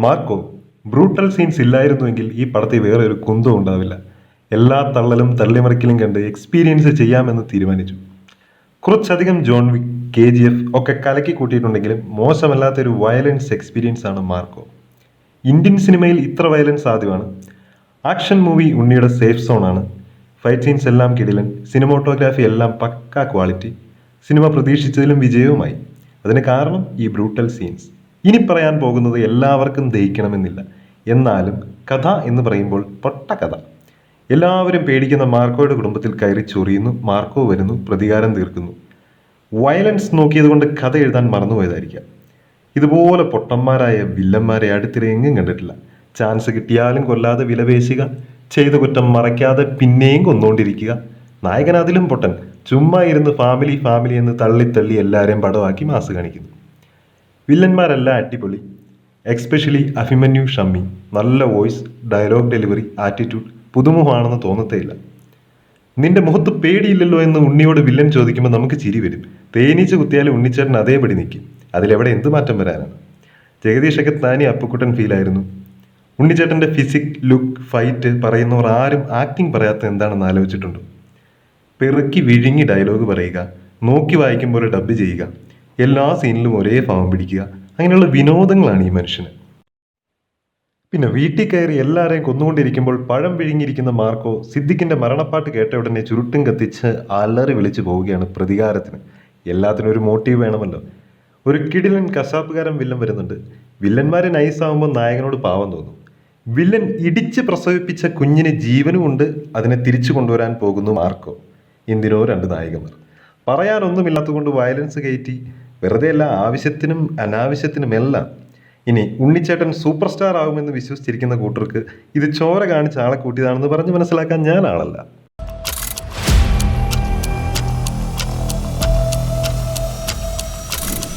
Marco brutal scenes ഇല്ലായിരുന്നുവെങ്കിൽ ഈ പടത്തിൽ വേറെ ഒരു കുന്തവും ഉണ്ടാവില്ല. എല്ലാ തള്ളലും തള്ളിമറിക്കലും കണ്ട് എക്സ്പീരിയൻസ് ചെയ്യാമെന്ന് തീരുമാനിച്ചു. കുറച്ചധികം ജോൺ വിക്ക്, KGF ഒക്കെ കലക്കി കൂട്ടിയിട്ടുണ്ടെങ്കിലും മോശമല്ലാത്തൊരു വയലൻസ് എക്സ്പീരിയൻസ് ആണ് മാർക്കോ. ഇന്ത്യൻ സിനിമയിൽ ഇത്ര വയലൻസ് ആദ്യമാണ്. ആക്ഷൻ മൂവി ഉണ്ണിയുടെ സേഫ് സോണാണ്. ഫൈറ്റ് സീൻസ് എല്ലാം കിടിലൻ, സിനിമോട്ടോഗ്രാഫി എല്ലാം പക്കാ ക്വാളിറ്റി. സിനിമ പ്രതീക്ഷിച്ചതിലും വിജയവുമായി. അതിന് കാരണം ഈ ബ്രൂട്ടൽ സീൻസ്. ഇനി പറയാൻ പോകുന്നത് എല്ലാവർക്കും ദഹിക്കണമെന്നില്ല. എന്നാലും കഥ എന്ന് പറയുമ്പോൾ പൊട്ട കഥ. എല്ലാവരും പേടിക്കുന്ന മാർക്കോയുടെ കുടുംബത്തിൽ കയറി ചൊറിയുന്നു, മാർക്കോ വരുന്നു, പ്രതികാരം തീർക്കുന്നു. വയലൻസ് നോക്കിയത് കൊണ്ട് കഥ എഴുതാൻ മറന്നുപോയതായിരിക്കാം. ഇതുപോലെ പൊട്ടന്മാരായ വില്ലന്മാരെ അടുത്തിടെ എങ്ങും കണ്ടിട്ടില്ല. ചാൻസ് കിട്ടിയാലും കൊല്ലാതെ വിലപേശുക, ചെയ്ത കുറ്റം മറയ്ക്കാതെ പിന്നെയും കൊന്നുകൊണ്ടിരിക്കുക. നായകൻ അതിലും പൊട്ടൻ, ചുമ്മാ ഇരുന്ന് ഫാമിലി ഫാമിലി എന്ന് തള്ളി എല്ലാവരെയും പടമാക്കി മാസ് കാണിക്കുന്നു. വില്ലന്മാരെല്ലാം അടിപൊളി, എക്സ്പെഷ്യലി അഭിമന്യു ഷമ്മി. നല്ല വോയിസ്, ഡയലോഗ് ഡെലിവറി, ആറ്റിറ്റ്യൂഡ്, പുതുമുഖമാണെന്ന് തോന്നത്തേയില്ല. നിന്റെ മുഖത്ത് പേടിയില്ലല്ലോ എന്ന് ഉണ്ണിയോട് വില്ലൻ ചോദിക്കുമ്പോൾ നമുക്ക് ചിരി വരും. തേനീച്ച കുത്തിയാലും ഉണ്ണിച്ചേട്ടൻ അതേപടി നിൽക്കും. അതിലെവിടെ എന്ത് മാറ്റം വരാനാണ്? ജഗദീഷൊക്കെ താനി അപ്പുക്കുട്ടൻ ഫീലായിരുന്നു. ഉണ്ണിച്ചേട്ടൻ്റെ ഫിസിക്, ലുക്ക്, ഫൈറ്റ് പറയുന്നവർ ആരും ആക്ടിങ് പറയാത്ത എന്താണെന്ന് ആലോചിച്ചിട്ടുണ്ടോ? പെറുക്കി വിഴുങ്ങി ഡയലോഗ് പറയുക, നോക്കി വായിക്കുമ്പോൾ ഡബ് ചെയ്യുക, എല്ലാ സീനിലും ഒരേ ഭാവം പിടിക്കുക, അങ്ങനെയുള്ള വിനോദങ്ങളാണ് ഈ മനുഷ്യന്. പിന്നെ വീട്ടിൽ കയറി എല്ലാവരെയും കൊന്നുകൊണ്ടിരിക്കുമ്പോൾ പഴം വിഴുങ്ങിയിരിക്കുന്ന മാർക്കോ സിദ്ദിഖിന്റെ മരണപ്പാട്ട് കേട്ട ഉടനെ ചുരുട്ടും കത്തിച്ച് അലറി വിളിച്ചു പോവുകയാണ് പ്രതികാരത്തിന്. എല്ലാത്തിനും ഒരു മോട്ടീവ് വേണമല്ലോ. ഒരു കിടിലൻ കശാപ്പുകാരൻ വില്ലൻ വരുന്നുണ്ട്. വില്ലന്മാരെ നൈസാവുമ്പോൾ നായകനോട് പാവം തോന്നും. വില്ലൻ ഇടിച്ച് പ്രസവിപ്പിച്ച കുഞ്ഞിന് ജീവനും ഉണ്ട്. അതിനെ തിരിച്ചു കൊണ്ടുവരാൻ പോകുന്നു മാർക്കോ. എന്തിനോ രണ്ട് നായകന്മാർ. പറയാനൊന്നുമില്ലാത്തതുകൊണ്ട് വയലൻസ് കയറ്റി, വെറുതെ അല്ല, ആവശ്യത്തിനും അനാവശ്യത്തിനുമെല്ലാം. ഇനി ഉണ്ണിച്ചേട്ടൻ സൂപ്പർ സ്റ്റാർ ആകുമെന്ന് വിശ്വസിച്ചിരിക്കുന്ന കൂട്ടർക്ക് ഇത് ചോര കാണിച്ച് ആളെ കൂട്ടിയതാണെന്ന് പറഞ്ഞ് മനസ്സിലാക്കാൻ ഞാൻ ആളല്ല.